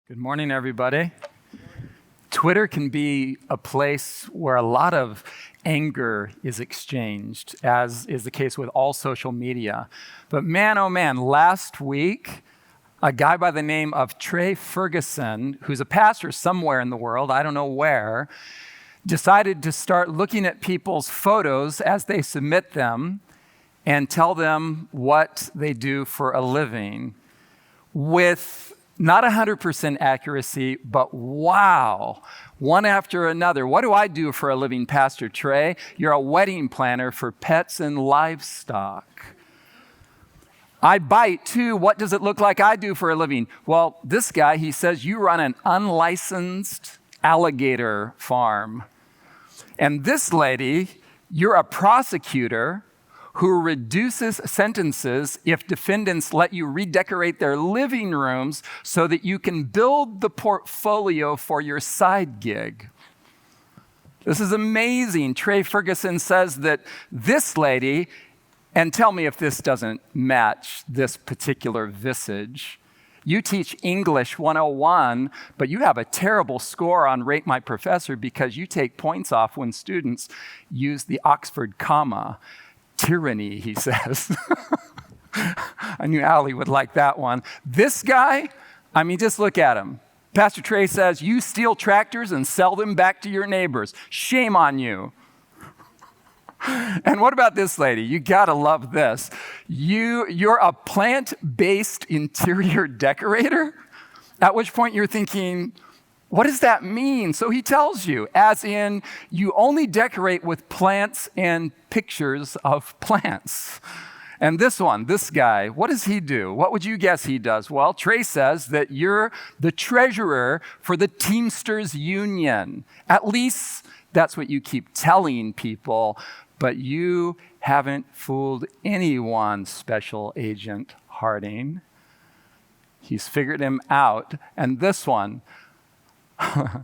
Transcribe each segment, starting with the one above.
Good morning, everybody. Twitter can be a place where a lot of anger is exchanged, as is the case with all social media. But man, oh man, last week, a guy by the name of Trey Ferguson, who's a pastor somewhere in the world, I don't know where, decided to start looking at people's photos as they submit them and tell them what they do for a living with not 100% accuracy, but wow, one after another. What do I do for a living, Pastor Trey? You're a wedding planner for pets and livestock. I bite too. What does it look like I do for a living? Well, this guy, he says, you run an unlicensed alligator farm. And this lady, you're a prosecutor who reduces sentences if defendants let you redecorate their living rooms so that you can build the portfolio for your side gig. This is amazing. Trey Ferguson says that this lady, and tell me if this doesn't match this particular visage, you teach English 101, but you have a terrible score on Rate My Professor because you take points off when students use the Oxford comma. Tyranny, he says. I knew Allie would like that one. This guy, I mean, just look at him. Pastor Trey says, you steal tractors and sell them back to your neighbors. Shame on you. And what about this lady? You gotta love this. You're a plant-based interior decorator? At which point you're thinking, what does that mean? So he tells you, as in, you only decorate with plants and pictures of plants. And this guy, what does he do? What would you guess he does? Well, Trey says that you're the treasurer for the Teamsters Union. At least that's what you keep telling people, but you haven't fooled anyone, Special Agent Harding. He's figured him out. And this one,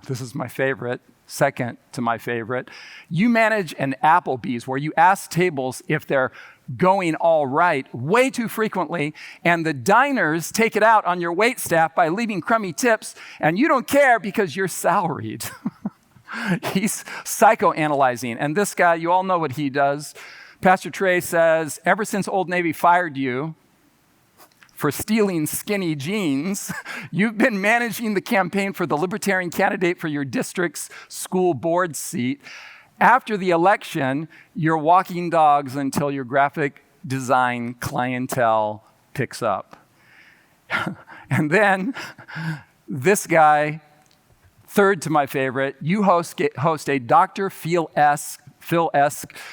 this is my favorite, second to my favorite. You manage an Applebee's where you ask tables if they're going all right way too frequently, and the diners take it out on your waitstaff by leaving crummy tips, and you don't care because you're salaried. He's psychoanalyzing. And this guy, you all know what he does. Pastor Trey says, ever since Old Navy fired you for stealing skinny jeans, you've been managing the campaign for the Libertarian candidate for your district's school board seat. After the election, you're walking dogs until your graphic design clientele picks up. And then this guy, third to my favorite, you host a Dr. Phil-esque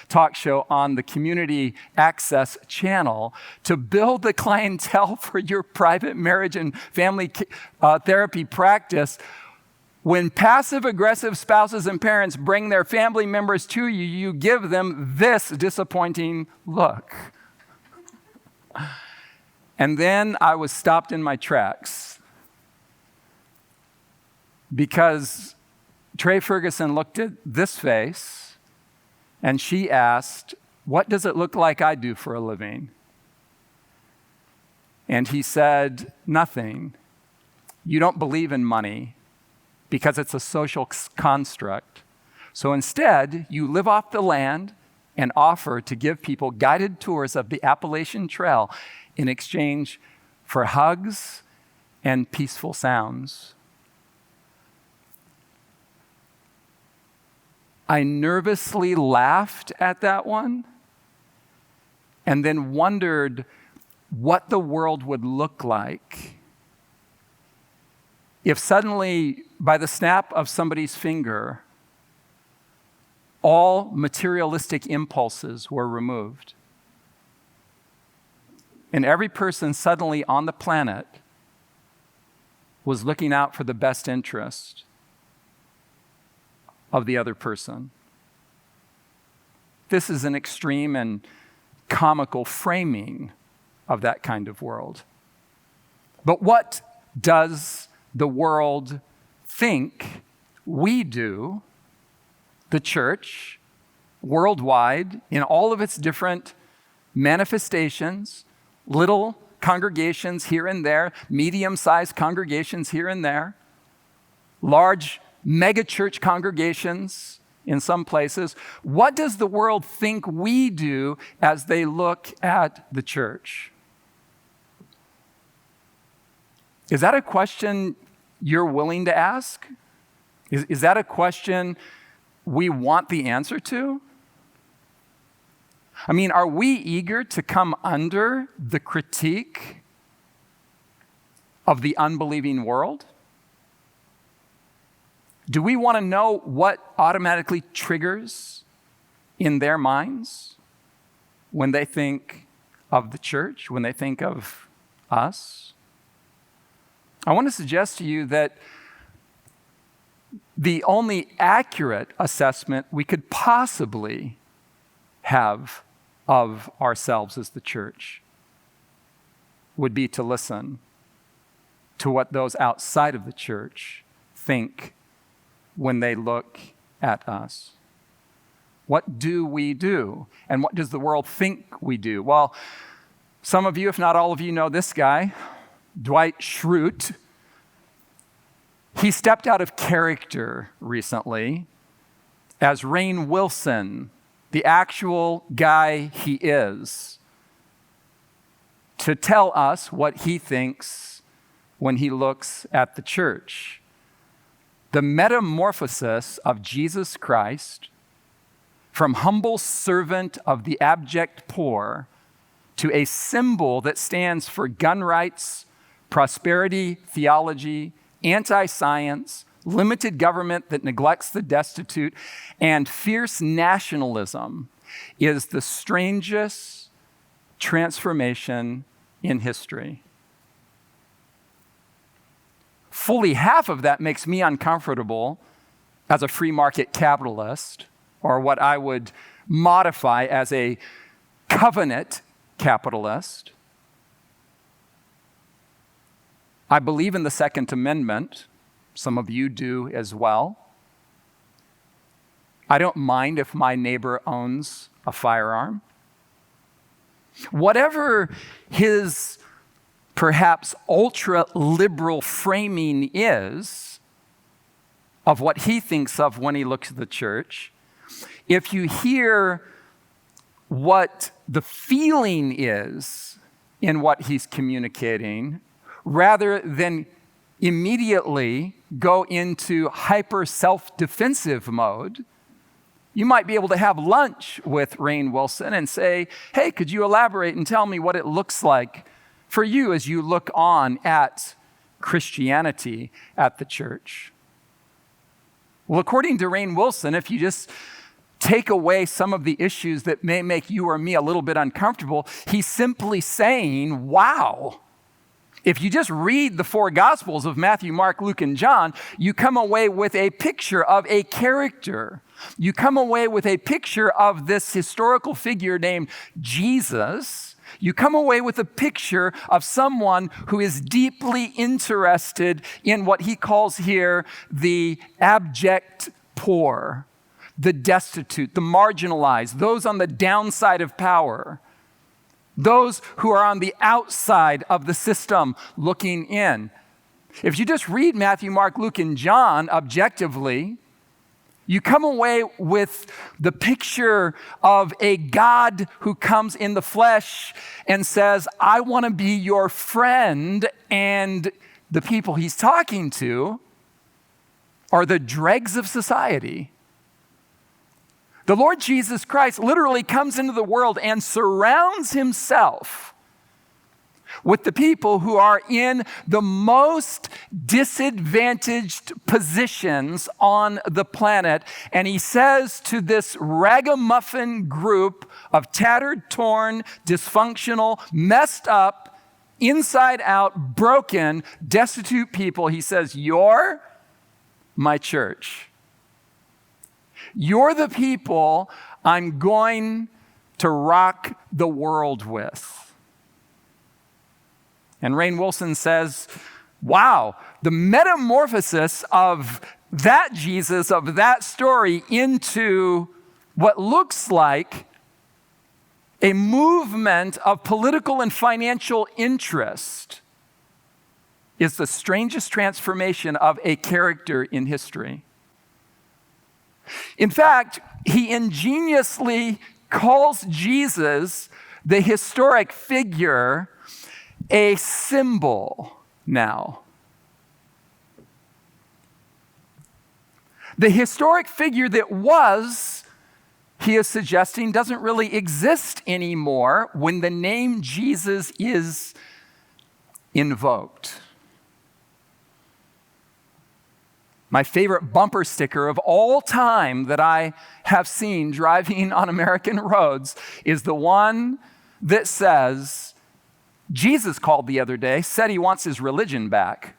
talk show on the Community Access channel to build the clientele for your private marriage and family therapy practice. When passive-aggressive spouses and parents bring their family members to you, you give them this disappointing look. And then I was stopped in my tracks because Trey Ferguson looked at this face and she asked, what does it look like I do for a living? And he said, nothing. You don't believe in money because it's a social construct. So instead, you live off the land and offer to give people guided tours of the Appalachian Trail in exchange for hugs and peaceful sounds. I nervously laughed at that one and then wondered what the world would look like if suddenly, by the snap of somebody's finger, all materialistic impulses were removed. And every person suddenly on the planet was looking out for the best interest of the other person. This is an extreme and comical framing of that kind of world. But what does the world think we do, the church, worldwide, in all of its different manifestations, little congregations here and there, medium-sized congregations here and there, large mega-church congregations in some places. What does the world think we do as they look at the church? Is that a question you're willing to ask? Is that a question we want the answer to? I mean, are we eager to come under the critique of the unbelieving world? Do we want to know what automatically triggers in their minds when they think of the church, when they think of us? I want to suggest to you that the only accurate assessment we could possibly have of ourselves as the church would be to listen to what those outside of the church think when they look at us. What do we do? And what does the world think we do? Well, some of you, if not all of you, know this guy, Dwight Schrute. He stepped out of character recently as Rainn Wilson, the actual guy he is, to tell us what he thinks when he looks at the church. The metamorphosis of Jesus Christ from humble servant of the abject poor to a symbol that stands for gun rights, prosperity theology, anti-science, limited government that neglects the destitute, and fierce nationalism is the strangest transformation in history. Fully half of that makes me uncomfortable as a free market capitalist, or what I would modify as a covenant capitalist. I believe in the Second Amendment. Some of you do as well. I don't mind if my neighbor owns a firearm. Whatever his perhaps ultra-liberal framing is of what he thinks of when he looks at the church, if you hear what the feeling is in what he's communicating, rather than immediately go into hyper self-defensive mode, you might be able to have lunch with Rainn Wilson and say, hey, could you elaborate and tell me what it looks like for you as you look on at Christianity at the church? Well, according to Rainn Wilson, if you just take away some of the issues that may make you or me a little bit uncomfortable, he's simply saying, wow. If you just read the four Gospels of Matthew, Mark, Luke, and John, you come away with a picture of a character. You come away with a picture of this historical figure named Jesus. You come away with a picture of someone who is deeply interested in what he calls here the abject poor, the destitute, the marginalized, those on the downside of power. Those who are on the outside of the system looking in. If you just read Matthew, Mark, Luke, and John objectively, you come away with the picture of a God who comes in the flesh and says, I want to be your friend, and the people he's talking to are the dregs of society. The Lord Jesus Christ literally comes into the world and surrounds himself with the people who are in the most disadvantaged positions on the planet. And he says to this ragamuffin group of tattered, torn, dysfunctional, messed up, inside out, broken, destitute people, he says, you're my church. You're the people I'm going to rock the world with. And Rainn Wilson says, wow, the metamorphosis of that Jesus, of that story into what looks like a movement of political and financial interest is the strangest transformation of a character in history. In fact, he ingeniously calls Jesus, the historic figure, a symbol now. The historic figure that was, he is suggesting, doesn't really exist anymore when the name Jesus is invoked. My favorite bumper sticker of all time that I have seen driving on American roads is the one that says, Jesus called the other day, said he wants his religion back.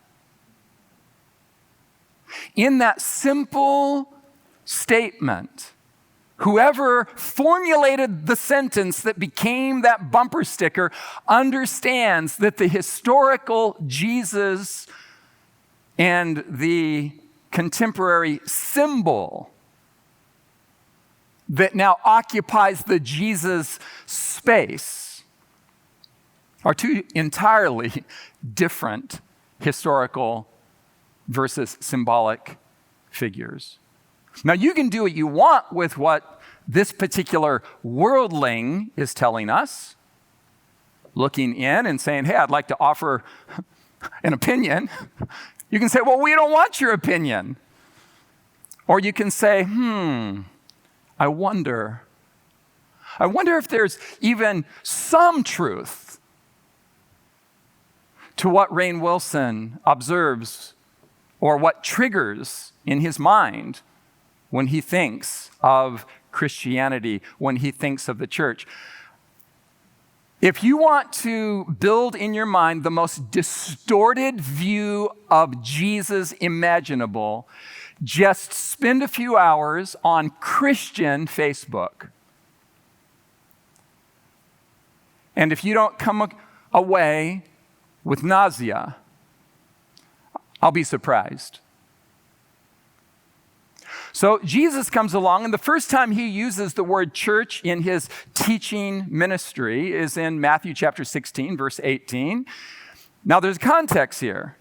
In that simple statement, whoever formulated the sentence that became that bumper sticker understands that the historical Jesus and the contemporary symbol that now occupies the Jesus space are two entirely different historical versus symbolic figures. Now, you can do what you want with what this particular worldling is telling us, looking in and saying, hey, I'd like to offer an opinion. You can say, well, we don't want your opinion. Or you can say, I wonder if there's even some truth to what Rainn Wilson observes or what triggers in his mind when he thinks of Christianity, when he thinks of the church. If you want to build in your mind the most distorted view of Jesus imaginable, just spend a few hours on Christian Facebook. And if you don't come away with nausea, I'll be surprised. So Jesus comes along, and the first time he uses the word church in his teaching ministry is in Matthew chapter 16, verse 18. Now there's context here.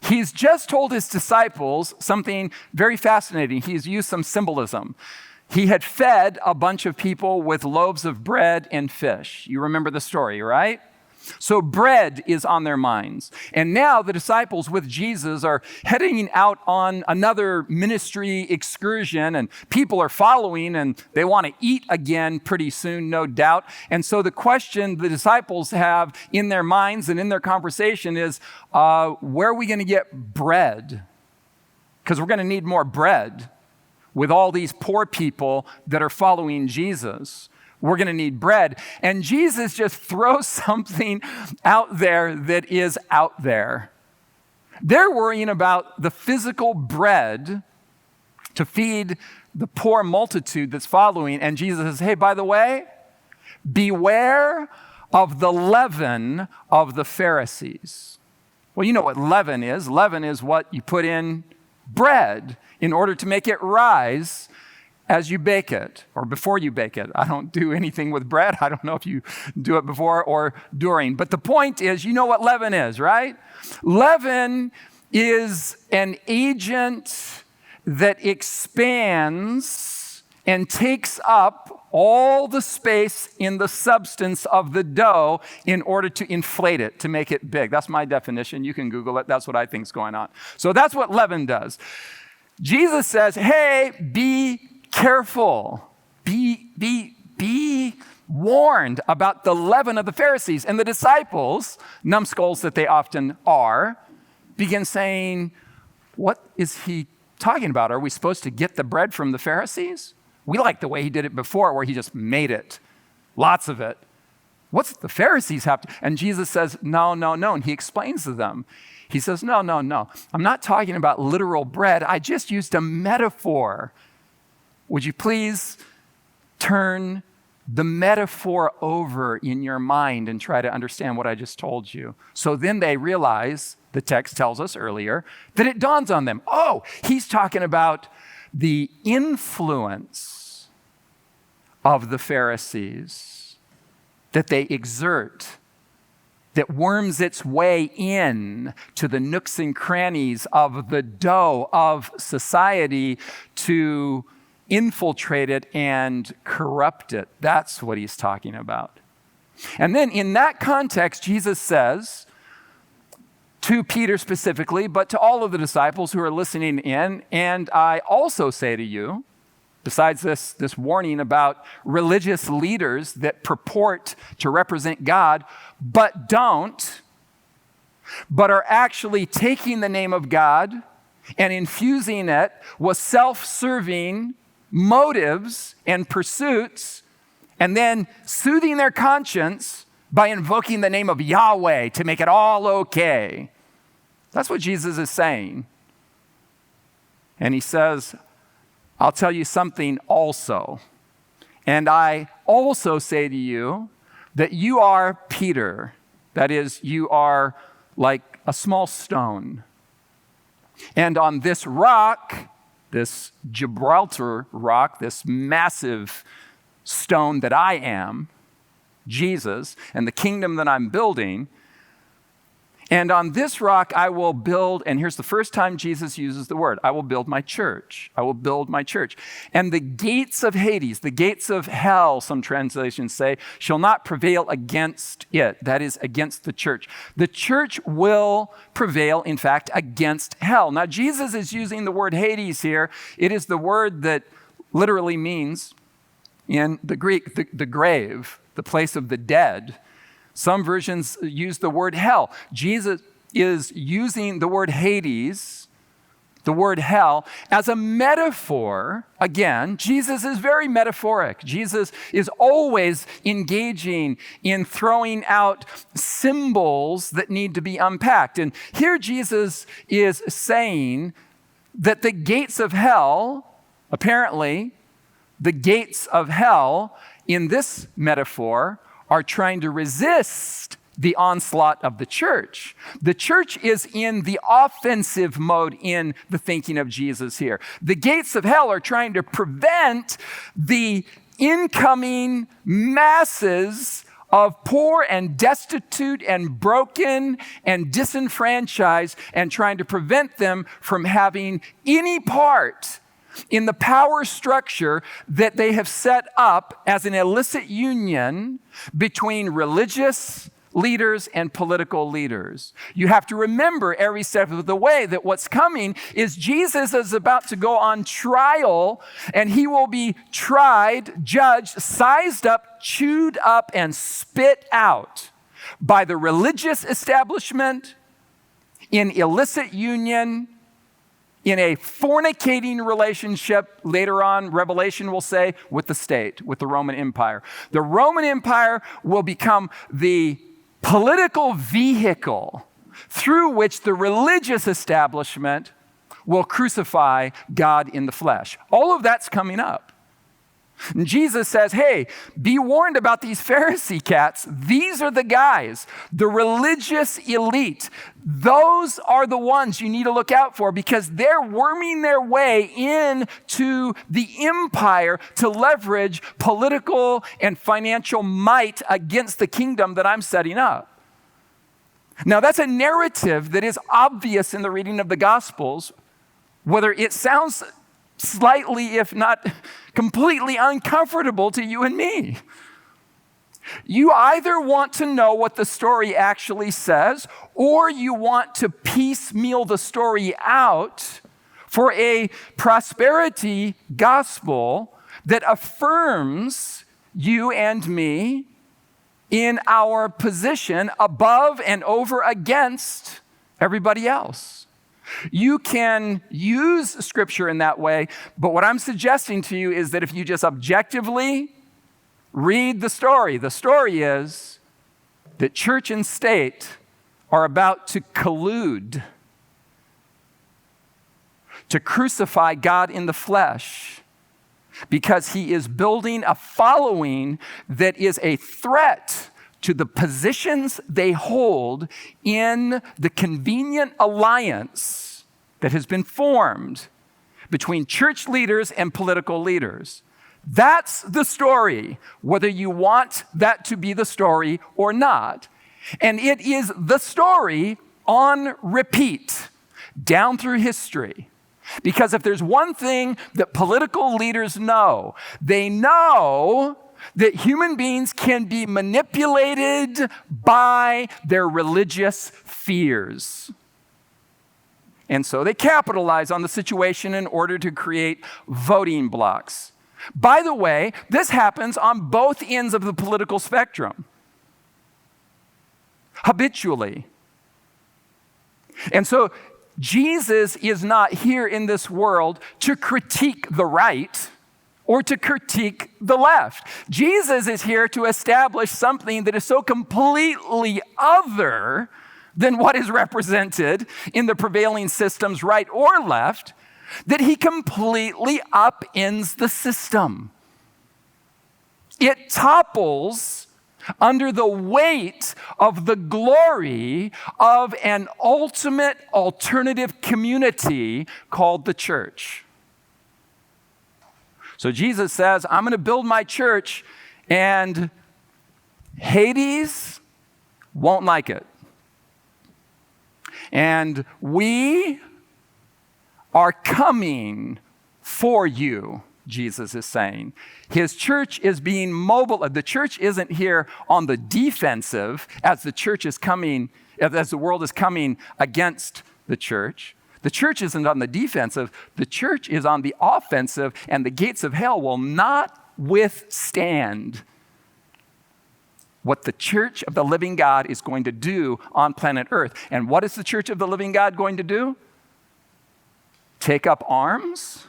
He's just told his disciples something very fascinating. He's used some symbolism. He had fed a bunch of people with loaves of bread and fish. You remember the story, right? So bread is on their minds. And now the disciples with Jesus are heading out on another ministry excursion, and people are following, and they want to eat again pretty soon, no doubt. And so the question the disciples have in their minds and in their conversation is, where are we going to get bread? Because we're going to need more bread with all these poor people that are following Jesus. We're going to need bread. And Jesus just throws something out there that is out there. They're worrying about the physical bread to feed the poor multitude that's following. And Jesus says, hey, by the way, beware of the leaven of the Pharisees. Well, you know what leaven is. Leaven is what you put in bread in order to make it rise as you bake it, or before you bake it. I don't do anything with bread. I don't know if you do it before or during. But the point is, you know what leaven is, right? Leaven is an agent that expands and takes up all the space in the substance of the dough in order to inflate it, to make it big. That's my definition. You can Google it. That's what I think is going on. So that's what leaven does. Jesus says, hey, be careful. Be warned about the leaven of the Pharisees. And the disciples, numbskulls that they often are, begin saying, what is he talking about? Are we supposed to get the bread from the Pharisees? We like the way he did it before, where he just made it, lots of it. What's the Pharisees have to? And Jesus says, no. And he explains to them. He says, no. I'm not talking about literal bread. I just used a metaphor. Would you please turn the metaphor over in your mind and try to understand what I just told you? So then they realize, the text tells us earlier, that it dawns on them. Oh, he's talking about the influence of the Pharisees. that they exert, that worms its way in to the nooks and crannies of the dough of society to infiltrate it and corrupt it. That's what he's talking about. And then in that context, Jesus says to Peter specifically, but to all of the disciples who are listening in, and I also say to you, besides this warning about religious leaders that purport to represent God, but don't, but are actually taking the name of God and infusing it with self-serving motives and pursuits, and then soothing their conscience by invoking the name of Yahweh to make it all okay. That's what Jesus is saying. And he says, I'll tell you something also. And I also say to you that you are Peter. That is, you are like a small stone. And on this rock, this Gibraltar rock, this massive stone that I am, Jesus, and the kingdom that I'm building, and on this rock I will build, and here's the first time Jesus uses the word, I will build my church. I will build my church. And the gates of Hades, the gates of hell, some translations say, shall not prevail against it. That is, against the church. The church will prevail, in fact, against hell. Now, Jesus is using the word Hades here. It is the word that literally means, in the Greek, the grave, the place of the dead. Some versions use the word hell. Jesus is using the word Hades, the word hell, as a metaphor. Again, Jesus is very metaphoric. Jesus is always engaging in throwing out symbols that need to be unpacked. And here Jesus is saying that the gates of hell, apparently, the gates of hell in this metaphor are trying to resist the onslaught of the church. The church is in the offensive mode in the thinking of Jesus here. The gates of hell are trying to prevent the incoming masses of poor and destitute and broken and disenfranchised, and trying to prevent them from having any part in the power structure that they have set up as an illicit union between religious leaders and political leaders. You have to remember every step of the way that what's coming is Jesus is about to go on trial, and he will be tried, judged, sized up, chewed up, and spit out by the religious establishment in illicit union, in a fornicating relationship, later on, Revelation will say, with the state, with the Roman Empire. The Roman Empire will become the political vehicle through which the religious establishment will crucify God in the flesh. All of that's coming up. And Jesus says, hey, be warned about these Pharisee cats. These are the guys, the religious elite. Those are the ones you need to look out for, because they're worming their way into the empire to leverage political and financial might against the kingdom that I'm setting up. Now, that's a narrative that is obvious in the reading of the Gospels, whether it sounds slightly, if not completely uncomfortable to you and me. You either want to know what the story actually says, or you want to piecemeal the story out for a prosperity gospel that affirms you and me in our position above and over against everybody else. You can use Scripture in that way, but what I'm suggesting to you is that if you just objectively read the story is that church and state are about to collude to crucify God in the flesh, because he is building a following that is a threat to the positions they hold in the convenient alliance that has been formed between church leaders and political leaders. That's the story, whether you want that to be the story or not. And it is the story on repeat down through history. Because if there's one thing that political leaders know, they know that human beings can be manipulated by their religious fears. And so they capitalize on the situation in order to create voting blocks. By the way, this happens on both ends of the political spectrum, habitually. And so Jesus is not here in this world to critique the right or to critique the left. Jesus is here to establish something that is so completely other than what is represented in the prevailing systems, right or left, that he completely upends the system. It topples under the weight of the glory of an ultimate alternative community called the church. So Jesus says, I'm going to build my church, and Hades won't like it. And we are coming for you, Jesus is saying. His church is being mobile. The church isn't here on the defensive as the church is coming, as the world is coming against the church. The church isn't on the defensive. The church is on the offensive, and the gates of hell will not withstand what the church of the living God is going to do on planet Earth. And what is the church of the living God going to do? Take up arms?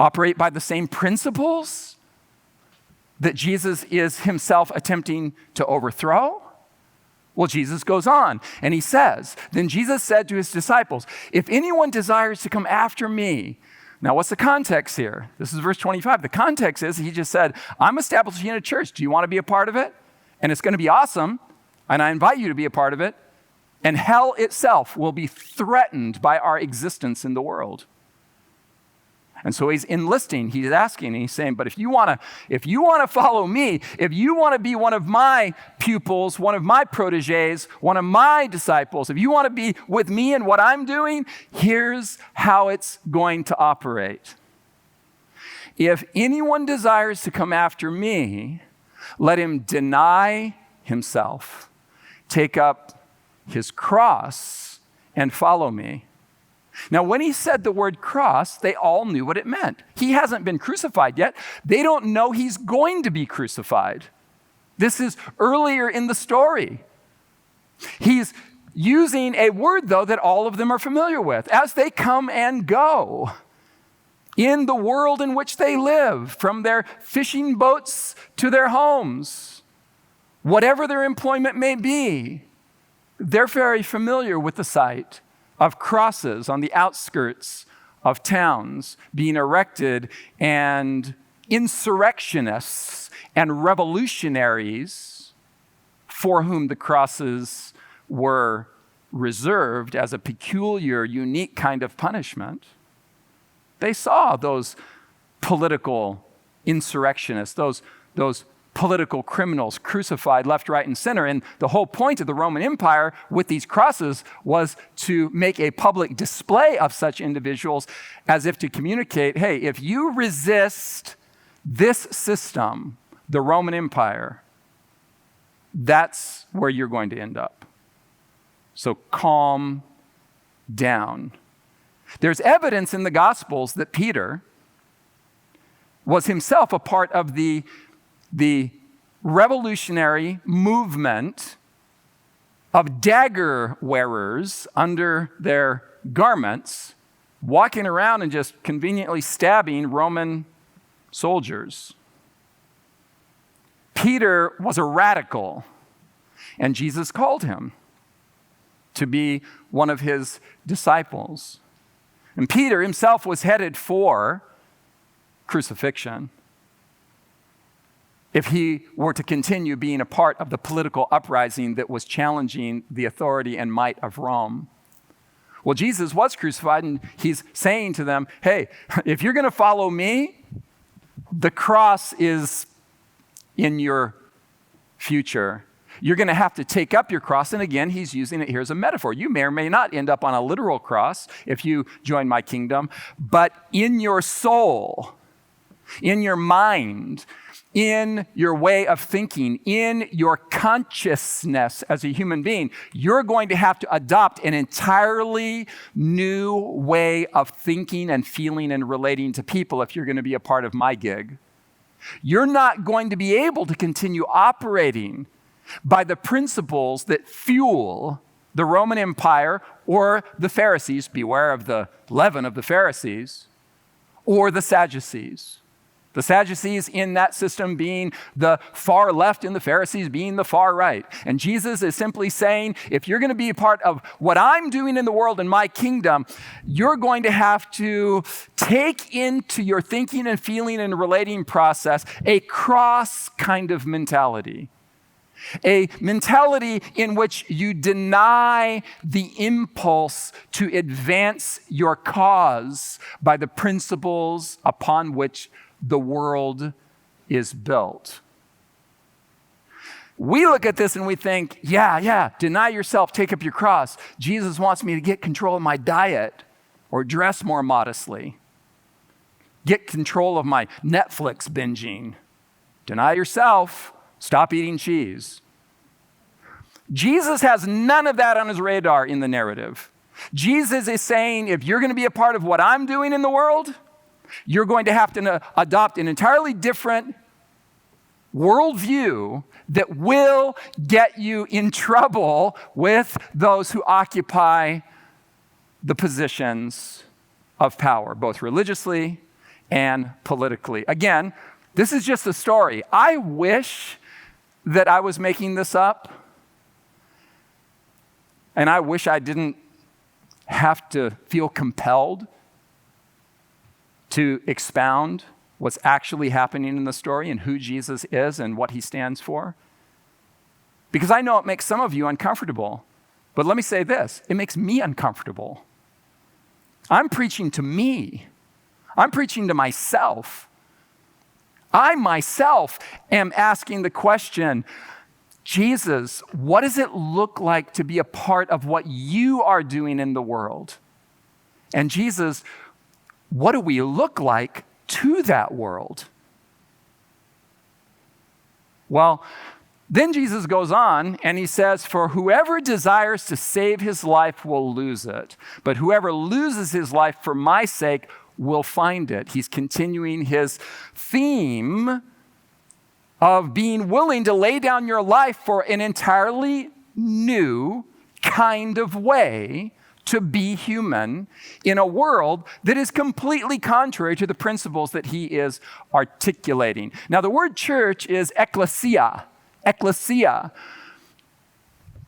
Operate by the same principles that Jesus is himself attempting to overthrow? Well, Jesus goes on and he says, then Jesus said to his disciples, if anyone desires to come after me. Now, what's the context here? This is verse 25. The context is he just said, I'm establishing a church. Do you want to be a part of it? And it's going to be awesome. And I invite you to be a part of it. And hell itself will be threatened by our existence in the world. And so he's enlisting, he's asking, and he's saying, but if you want to follow me, if you want to be one of my pupils, one of my proteges, one of my disciples, if you want to be with me in what I'm doing, here's how it's going to operate. If anyone desires to come after me, let him deny himself, take up his cross, and follow me. Now, when he said the word cross, they all knew what it meant. He hasn't been crucified yet. They don't know he's going to be crucified. This is earlier in the story. He's using a word, though, that all of them are familiar with. As they come and go in the world in which they live, from their fishing boats to their homes, whatever their employment may be, they're very familiar with the sight of crosses on the outskirts of towns being erected, and insurrectionists and revolutionaries for whom the crosses were reserved as a peculiar, unique kind of punishment. They saw those political insurrectionists, those political criminals crucified left, right, and center. And the whole point of the Roman Empire with these crosses was to make a public display of such individuals as if to communicate, hey, if you resist this system, the Roman Empire, that's where you're going to end up. So calm down. There's evidence in the Gospels that Peter was himself a part of the revolutionary movement of dagger wearers under their garments, walking around and just conveniently stabbing Roman soldiers. Peter was a radical, and Jesus called him to be one of his disciples. And Peter himself was headed for crucifixion if he were to continue being a part of the political uprising that was challenging the authority and might of Rome. Well, Jesus was crucified, and he's saying to them, hey, if you're going to follow me, The cross is in your future. You're going to have to take up your cross. And again, he's using it here as a metaphor. You may or may not end up on a literal cross if you join my kingdom, but in your soul, in your mind, in your way of thinking, in your consciousness as a human being, you're going to have to adopt an entirely new way of thinking and feeling and relating to people if you're going to be a part of my gig. You're not going to be able to continue operating by the principles that fuel the Roman Empire or the Pharisees, beware of the leaven of the Pharisees, or the Sadducees. The Sadducees in that system being the far left and the Pharisees being the far right. And Jesus is simply saying, if you're going to be a part of what I'm doing in the world in my kingdom, you're going to have to take into your thinking and feeling and relating process a cross kind of mentality. A mentality in which you deny the impulse to advance your cause by the principles upon which the world is built. We look at this and we think, yeah, deny yourself, take up your cross. Jesus wants me to get control of my diet or dress more modestly. Get control of my Netflix binging. Deny yourself, stop eating cheese. Jesus has none of that on his radar in the narrative. Jesus is saying, if you're going to be a part of what I'm doing in the world, you're going to have to adopt an entirely different worldview that will get you in trouble with those who occupy the positions of power, both religiously and politically. Again, this is just a story. I wish that I was making this up, and I wish I didn't have to feel compelled to expound what's actually happening in the story and who Jesus is and what he stands for. Because I know it makes some of you uncomfortable. But let me say this, it makes me uncomfortable. I'm preaching to me. I'm preaching to myself. I myself am asking the question, Jesus, what does it look like to be a part of what you are doing in the world? And Jesus, what do we look like to that world? Well, then Jesus goes on and he says, for whoever desires to save his life will lose it, but whoever loses his life for my sake will find it. He's continuing his theme of being willing to lay down your life for an entirely new kind of way to be human in a world that is completely contrary to the principles that he is articulating. Now, the word church is ecclesia. Ecclesia.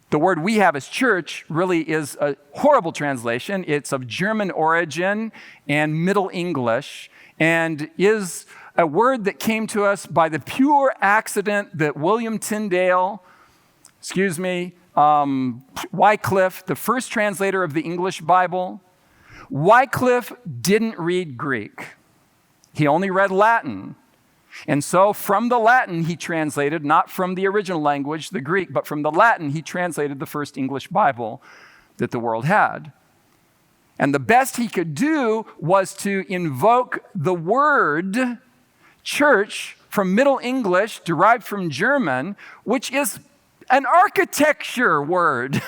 The word we have as church really is a horrible translation. It's of German origin and Middle English, and is a word that came to us by the pure accident that William Tyndale, Wycliffe, the first translator of the English Bible, Wycliffe didn't read Greek. He only read Latin. And so from the Latin he translated, not from the original language, the Greek, but from the Latin he translated the first English Bible that the world had. And the best he could do was to invoke the word church from Middle English, derived from German, which is an architecture word.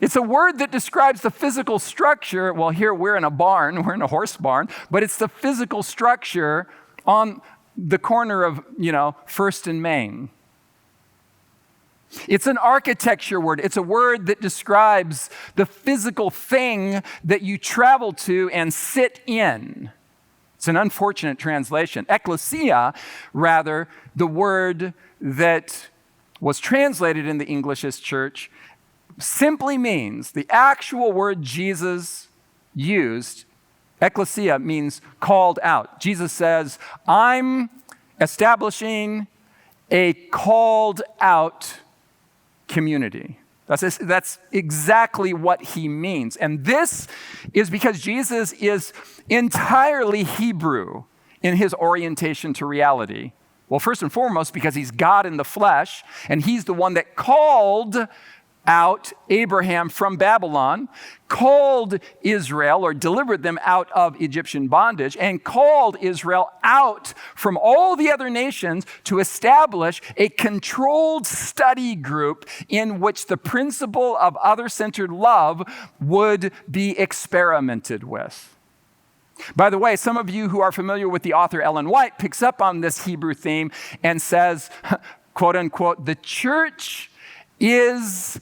It's a word that describes the physical structure. Well, here we're in a barn, we're in a horse barn, but it's the physical structure on the corner of, First and Main. It's an architecture word. It's a word that describes the physical thing that you travel to and sit in. It's an unfortunate translation. Ecclesia, rather, the word that was translated in the English as church, simply means, the actual word Jesus used, ecclesia, means called out. Jesus says, I'm establishing a called out community. That's exactly what he means. And this is because Jesus is entirely Hebrew in his orientation to reality? Well, first and foremost, because he's God in the flesh, and he's the one that called out Abraham from Babylon, called Israel or delivered them out of Egyptian bondage, and called Israel out from all the other nations to establish a controlled study group in which the principle of other-centered love would be experimented with. By the way, some of you who are familiar with the author Ellen White picks up on this Hebrew theme and says, quote unquote, the church is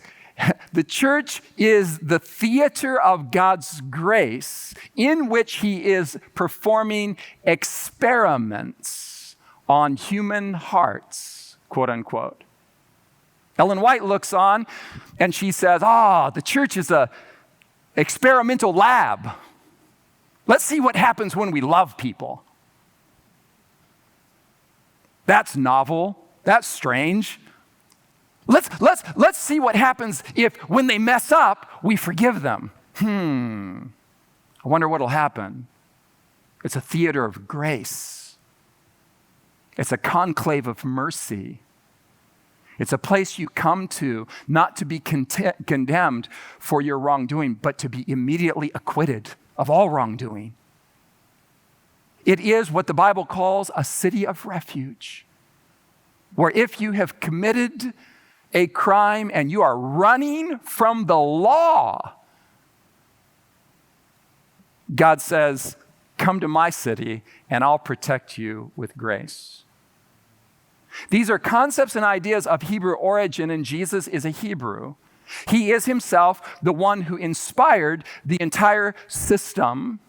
the theater of God's grace in which he is performing experiments on human hearts, quote unquote. Ellen White looks on and she says, the church is an experimental lab. Let's see what happens when we love people. That's novel. That's strange. Let's see what happens if when they mess up, we forgive them. I wonder what'll happen. It's a theater of grace. It's a conclave of mercy. It's a place you come to not to be condemned for your wrongdoing, but to be immediately acquitted of all wrongdoing. It is what the Bible calls a city of refuge, where if you have committed a crime and you are running from the law, God says, come to my city and I'll protect you with grace. These are concepts and ideas of Hebrew origin, and Jesus is a Hebrew. He is himself the one who inspired the entire system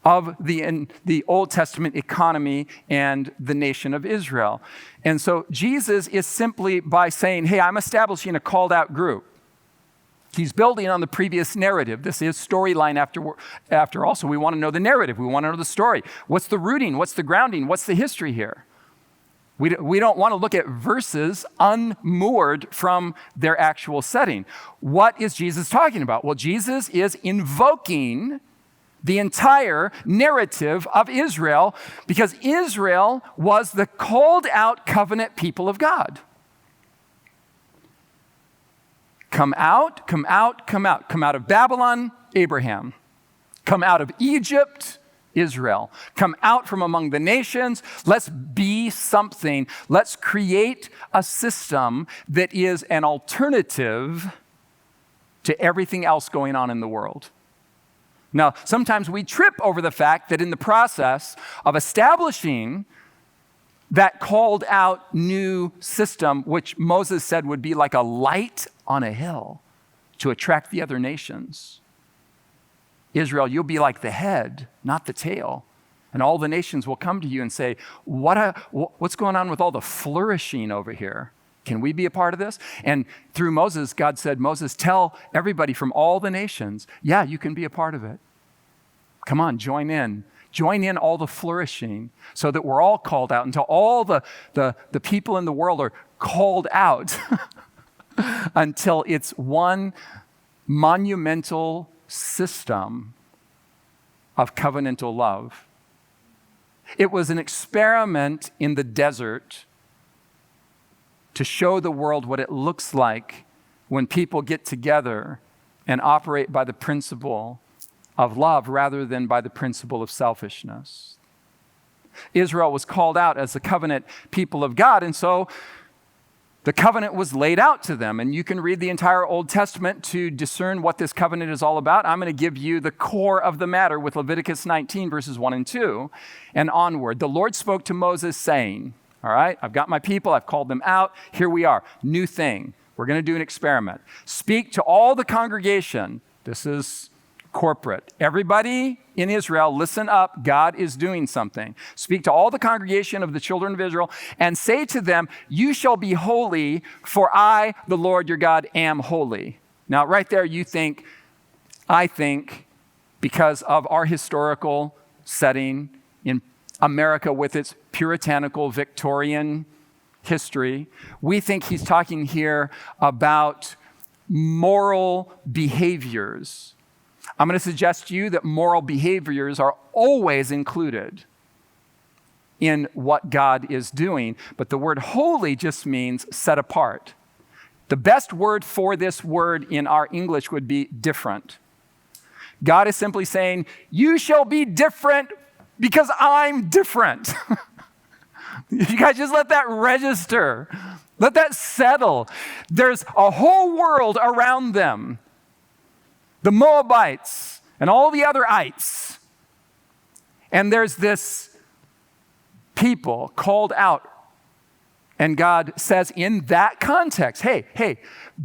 of the Old Testament economy and the nation of Israel. And so Jesus is simply by saying, hey, I'm establishing a called out group. He's building on the previous narrative. This is storyline after all, so we want to know the narrative. We want to know the story. What's the rooting? What's the grounding? What's the history here? We don't want to look at verses unmoored from their actual setting. What is Jesus talking about? Well, Jesus is invoking the entire narrative of Israel because Israel was the called out covenant people of God. Come out, come out, come out. Come out of Babylon, Abraham. Come out of Egypt, Israel. Come out from among the nations. Let's be something. Let's create a system that is an alternative to everything else going on in the world. Now, sometimes we trip over the fact that in the process of establishing that called out new system, which Moses said would be like a light on a hill to attract the other nations. Israel, you'll be like the head, not the tail. And all the nations will come to you and say, what's going on with all the flourishing over here? Can we be a part of this? And through Moses, God said, Moses, tell everybody from all the nations, yeah, you can be a part of it. Come on, join in. Join in all the flourishing so that we're all called out until all the people in the world are called out until it's one monumental system of covenantal love. It was an experiment in the desert to show the world what it looks like when people get together and operate by the principle of love rather than by the principle of selfishness. Israel was called out as the covenant people of God, and so the covenant was laid out to them. And you can read the entire Old Testament to discern what this covenant is all about. I'm going to give you the core of the matter with Leviticus 19, verses 1 and 2, and onward. The Lord spoke to Moses saying, all right, I've got my people, I've called them out. Here we are, new thing. We're going to do an experiment. Speak to all the congregation. This is corporate. Everybody in Israel, listen up. God is doing something. Speak to all the congregation of the children of Israel and say to them, you shall be holy, for I, the Lord your God, am holy. Now, right there, I think, because of our historical setting in America with its puritanical Victorian history, we think he's talking here about moral behaviors. I'm going to suggest to you that moral behaviors are always included in what God is doing. But the word holy just means set apart. The best word for this word in our English would be different. God is simply saying, you shall be different because I'm different. You guys just let that register. Let that settle. There's a whole world around them. The Moabites and all the other ites. And there's this people called out. And God says in that context, hey,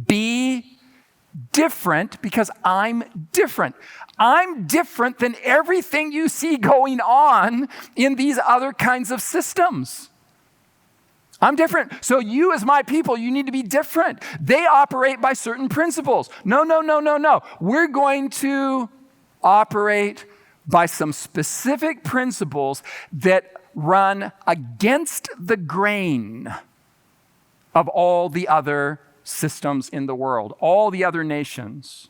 be different because I'm different. I'm different than everything you see going on in these other kinds of systems. I'm different. So you as my people, you need to be different. They operate by certain principles. No. We're going to operate by some specific principles that run against the grain of all the other systems in the world, all the other nations.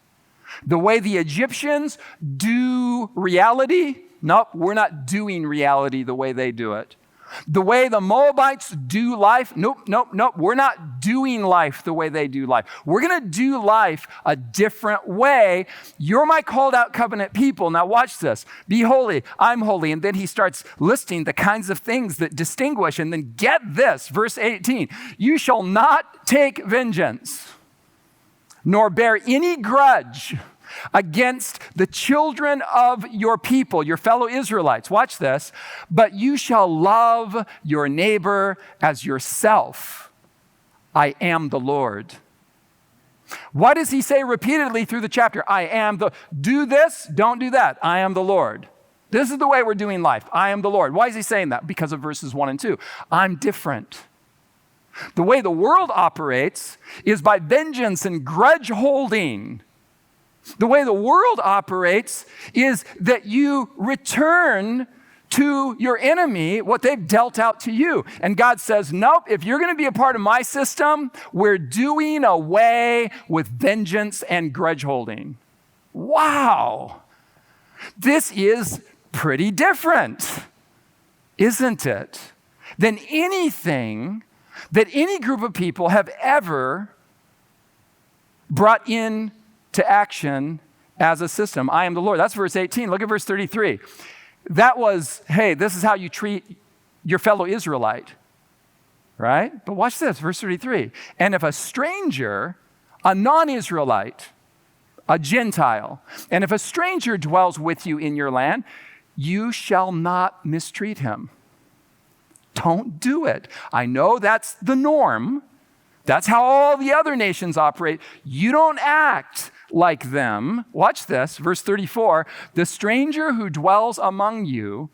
The way the Egyptians do reality, nope, we're not doing reality the way they do it. The way the Moabites do life, nope, we're not doing life the way they do life. We're going to do life a different way. You're my called out covenant people. Now watch this. Be holy, I'm holy. And then he starts listing the kinds of things that distinguish. And then get this, verse 18. You shall not take vengeance, nor bear any grudge against the children of your people, your fellow Israelites. Watch this. But you shall love your neighbor as yourself. I am the Lord. What does he say repeatedly through the chapter? I am the, do this, don't do that. I am the Lord. This is the way we're doing life. I am the Lord. Why is he saying that? Because of verses 1 and 2. I'm different. The way the world operates is by vengeance and grudge holding. The way the world operates is that you return to your enemy what they've dealt out to you. And God says, nope, if you're going to be a part of my system, we're doing away with vengeance and grudge holding. Wow. This is pretty different, isn't it? Than anything that any group of people have ever brought in to action as a system. I am the Lord. That's verse 18. Look at verse 33. That was, hey, this is how you treat your fellow Israelite, right? But watch this, verse 33. And if a stranger, a non-Israelite, a Gentile, and if a stranger dwells with you in your land, you shall not mistreat him. Don't do it. I know that's the norm. That's how all the other nations operate. You don't act like them. Watch this, verse 34. The stranger who dwells among you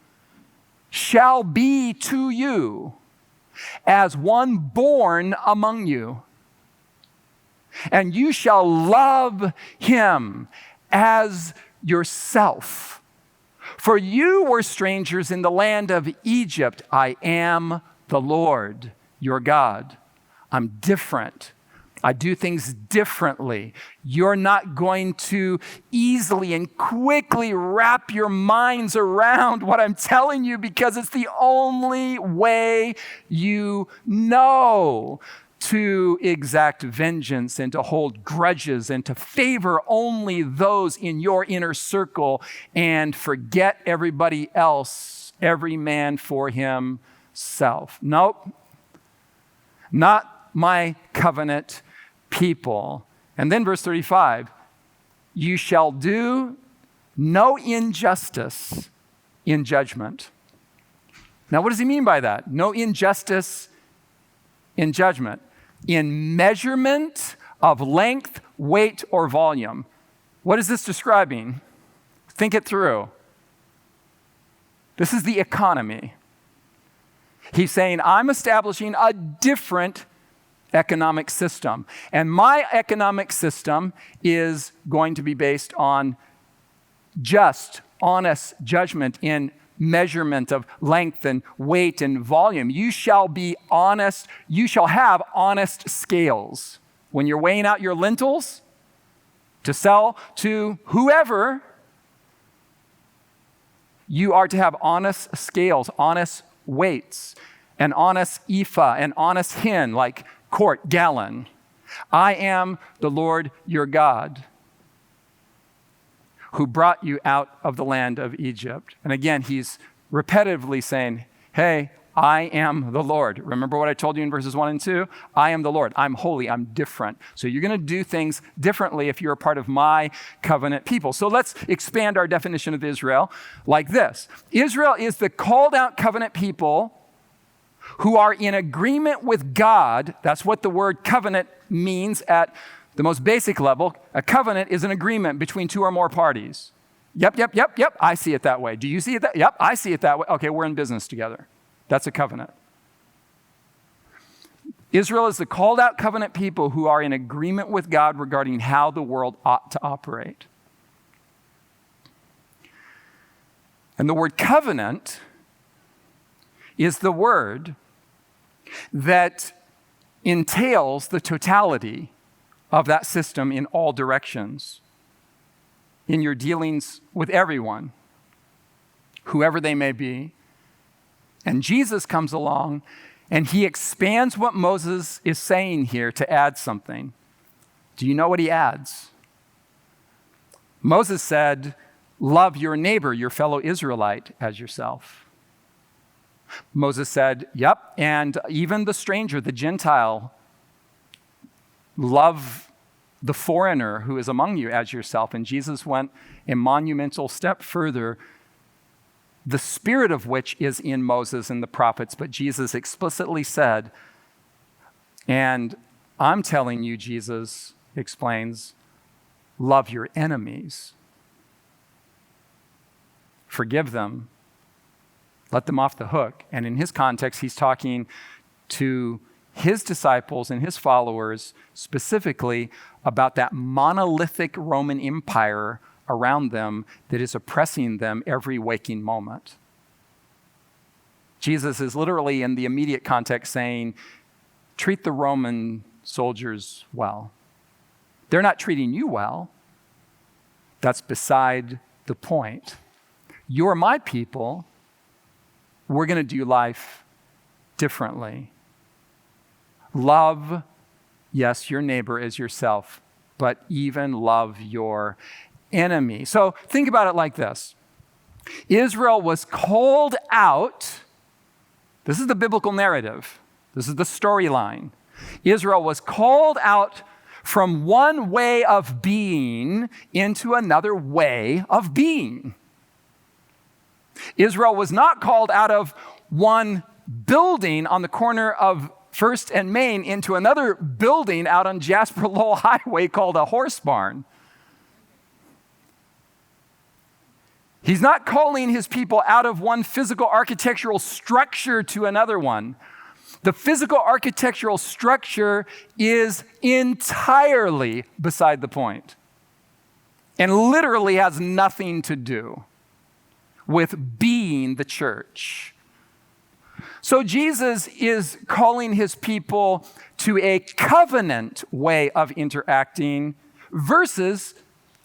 shall be to you as one born among you. And you shall love him as yourself. For you were strangers in the land of Egypt. I am the Lord, your God. I'm different. I do things differently. You're not going to easily and quickly wrap your minds around what I'm telling you because it's the only way you know to exact vengeance and to hold grudges and to favor only those in your inner circle and forget everybody else, every man for himself. Nope. Not my covenant people. And then verse 35, you shall do no injustice in judgment. Now, what does he mean by that? No injustice in judgment. In measurement of length, weight, or volume. What is this describing? Think it through. This is the economy. He's saying, I'm establishing a different economic system. And my economic system is going to be based on just, honest judgment in measurement of length and weight and volume. You shall be honest. You shall have honest scales. When you're weighing out your lentils to sell to whoever, you are to have honest scales, honest weights, an honest ephah, an honest hin, like quart, gallon. I am the Lord your God, who brought you out of the land of Egypt. And again, he's repetitively saying, hey, I am the Lord. Remember what I told you in verses 1 and 2? I am the Lord. I'm holy. I'm different. So you're going to do things differently if you're a part of my covenant people. So let's expand our definition of Israel like this. Israel is the called out covenant people who are in agreement with God. That's what the word covenant means at the most basic level. A covenant is an agreement between two or more parties. Yep. I see it that way. Do you see it that way? Yep, I see it that way. Okay, we're in business together. That's a covenant. Israel is the called out covenant people who are in agreement with God regarding how the world ought to operate. And the word covenant is the word that entails the totality of that system in all directions, in your dealings with everyone, whoever they may be. And Jesus comes along and he expands what Moses is saying here to add something. Do you know what he adds? Moses said, love your neighbor, your fellow Israelite, as yourself. Moses said, yep, and even the stranger, the Gentile, love the foreigner who is among you as yourself. And Jesus went a monumental step further, the spirit of which is in Moses and the prophets. But Jesus explicitly said, and I'm telling you, Jesus explains, love your enemies. Forgive them. Let them off the hook. And in his context, he's talking to his disciples and his followers specifically about that monolithic Roman Empire around them that is oppressing them every waking moment. Jesus is literally in the immediate context saying, treat the Roman soldiers well. They're not treating you well. That's beside the point. You're my people. We're going to do life differently. Love, yes, your neighbor as yourself, but even love your enemy. So think about it like this. Israel was called out. This is the biblical narrative. This is the storyline. Israel was called out from one way of being into another way of being. Israel was not called out of one building on the corner of First and Main into another building out on Jasper Lowell Highway called a horse barn. He's not calling his people out of one physical architectural structure to another one. The physical architectural structure is entirely beside the point and literally has nothing to do with being the church. So Jesus is calling his people to a covenant way of interacting versus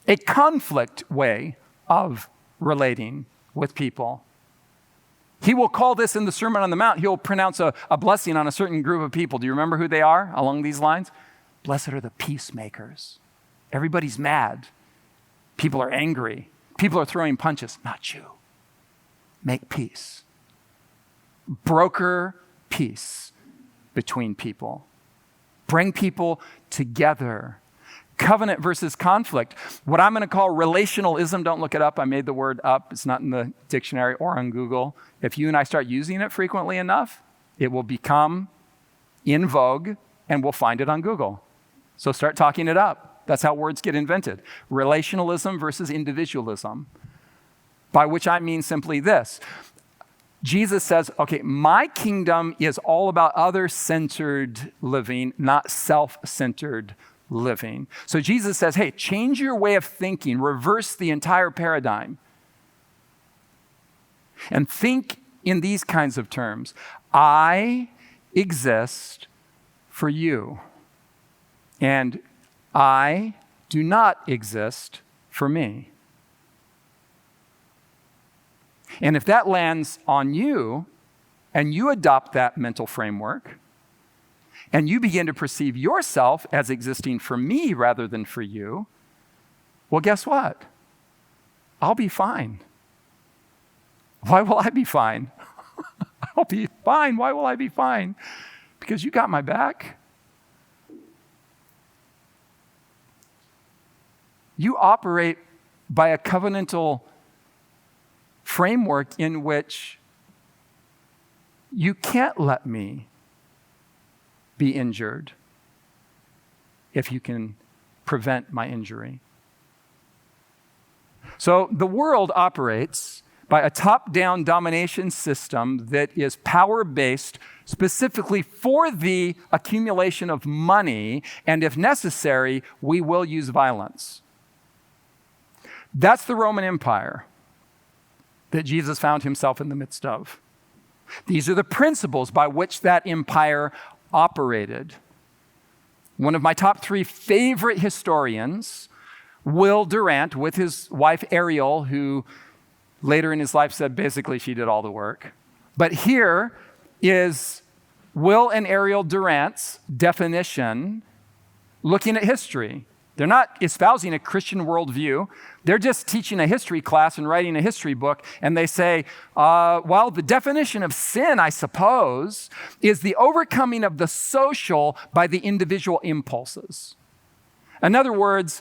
a conflict way of relating with people. He will call this in the Sermon on the Mount. He'll pronounce a blessing on a certain group of people. Do you remember who they are along these lines? Blessed are the peacemakers. Everybody's mad. People are angry. People are throwing punches. Not you. Make peace. Broker peace between people. Bring people together. Covenant versus conflict. What I'm going to call relationalism, don't look it up. I made the word up. It's not in the dictionary or on Google. If you and I start using it frequently enough, it will become in vogue and we'll find it on Google. So start talking it up. That's how words get invented. Relationalism versus individualism. By which I mean simply this. Jesus says, okay, my kingdom is all about other-centered living, not self-centered living. So Jesus says, hey, change your way of thinking, reverse the entire paradigm. And think in these kinds of terms. I exist for you. And I do not exist for me. And if that lands on you and you adopt that mental framework, and you begin to perceive yourself as existing for me rather than for you, well, guess what? I'll be fine. Why will I be fine? I'll be fine. Why will I be fine? Because you got my back. You operate by a covenantal framework in which you can't let me be injured if you can prevent my injury. So the world operates by a top-down domination system that is power-based specifically for the accumulation of money, and if necessary, we will use violence. That's the Roman Empire that Jesus found himself in the midst of. These are the principles by which that empire operated. One of my top 3 favorite historians, Will Durant, with his wife Ariel, who later in his life said basically she did all the work. But here is Will and Ariel Durant's definition looking at history. They're not espousing a Christian worldview. They're just teaching a history class and writing a history book. And they say, well, the definition of sin, I suppose, is the overcoming of the social by the individual impulses. In other words,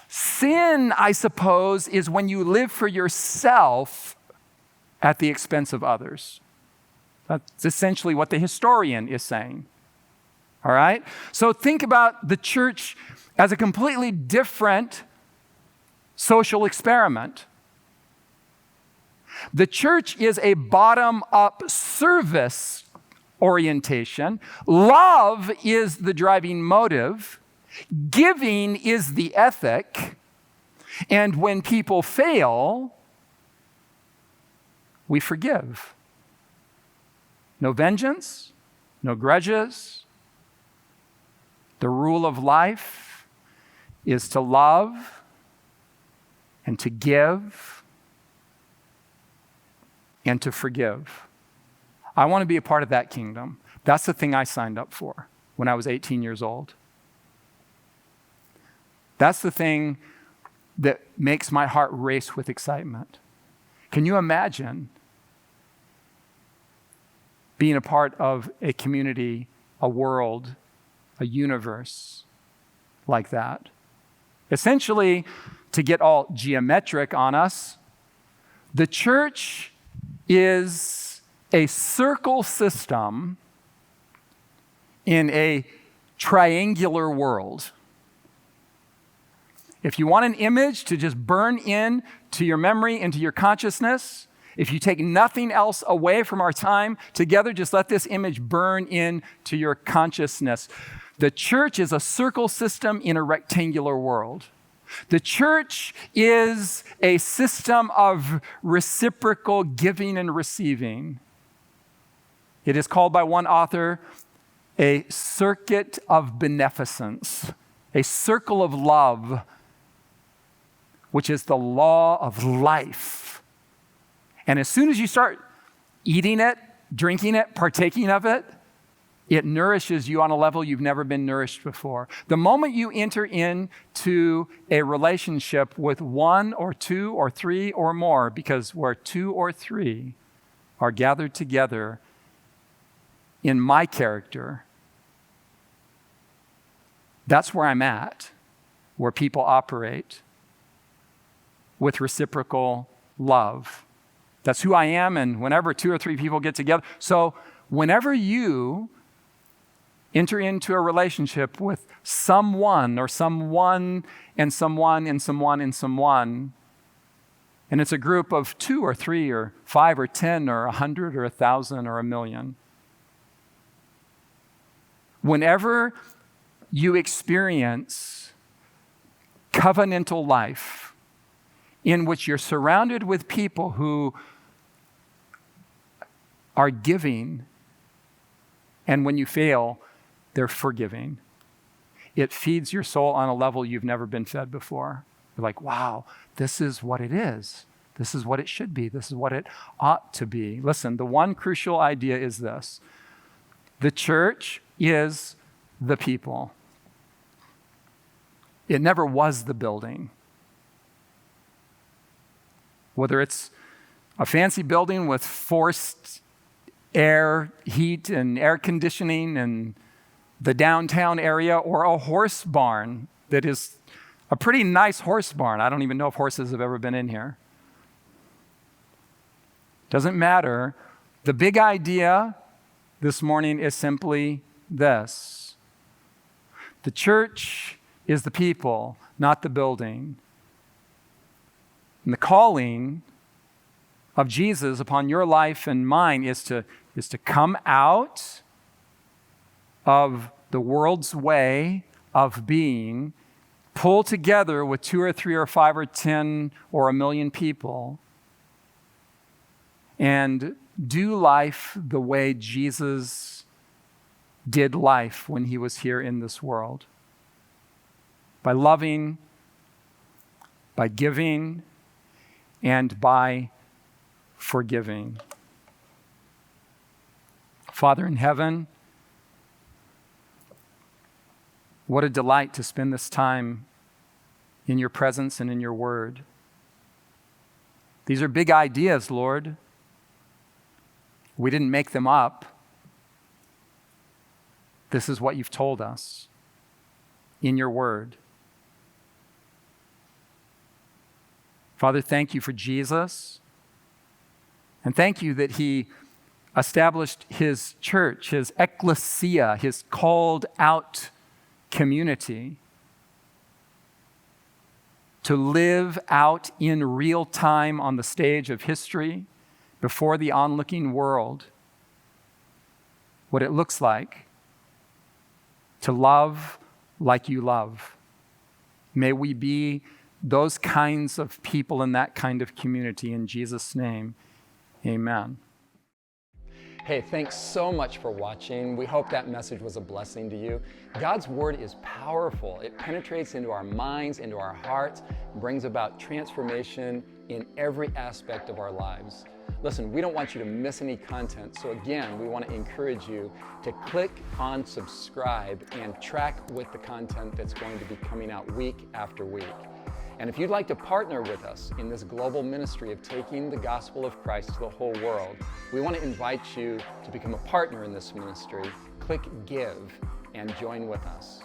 sin, I suppose, is when you live for yourself at the expense of others. That's essentially what the historian is saying. All right? So think about the church as a completely different social experiment. The church is a bottom-up service orientation. Love is the driving motive. Giving is the ethic. And when people fail, we forgive. No vengeance, no grudges. The rule of life is to love and to give and to forgive. I want to be a part of that kingdom. That's the thing I signed up for when I was 18 years old. That's the thing that makes my heart race with excitement. Can you imagine being a part of a community, a world, a universe like that? Essentially, to get all geometric on us, the church is a circle system in a triangular world. If you want an image to just burn in to your memory, into your consciousness, if you take nothing else away from our time together, just let this image burn in to your consciousness. The church is a circle system in a rectangular world. The church is a system of reciprocal giving and receiving. It is called by one author a circuit of beneficence, a circle of love, which is the law of life. And as soon as you start eating it, drinking it, partaking of it, it nourishes you on a level you've never been nourished before. The moment you enter into a relationship with one or two or three or more, because where 2 or 3 are gathered together in my character, that's where I'm at, where people operate with reciprocal love. That's who I am, and whenever 2 or 3 people get together. So whenever you enter into a relationship with someone or someone and someone and someone and someone, and it's a group of 2 or 3 or 5 or 10 or 100 or 1,000 or 1,000,000. Whenever you experience covenantal life in which you're surrounded with people who are giving, and when you fail, they're forgiving, it feeds your soul on a level you've never been fed before. You're like, wow, this is what it is This is what it should be. This is what it ought to be. Listen, the one crucial idea is this. The church is the people. It never was the building. Whether it's a fancy building with forced air, heat, and air conditioning in the downtown area, or a horse barn that is a pretty nice horse barn. I don't even know if horses have ever been in here. Doesn't matter. The big idea this morning is simply this. The church is the people, not the building. And the calling of Jesus upon your life and mine is to come out of the world's way of being, pull together with 2 or 3 or 5 or 10 or 1,000,000 people, and do life the way Jesus did life when he was here in this world. By loving, by giving, and by forgiving. Father in heaven, what a delight to spend this time in your presence and in your word. These are big ideas, Lord. We didn't make them up. This is what you've told us in your word. Father, thank you for Jesus. And thank you that he established his church, his ecclesia, his called out community to live out in real time on the stage of history before the onlooking world what it looks like to love like you love. May we be those kinds of people in that kind of community. In Jesus' name, amen. Hey, thanks so much for watching. We hope that message was a blessing to you. God's word is powerful. It penetrates into our minds, into our hearts, brings about transformation in every aspect of our lives. Listen, we don't want you to miss any content. So again, we want to encourage you to click on subscribe and track with the content that's going to be coming out week after week. And if you'd like to partner with us in this global ministry of taking the gospel of Christ to the whole world, we want to invite you to become a partner in this ministry. Click Give and join with us.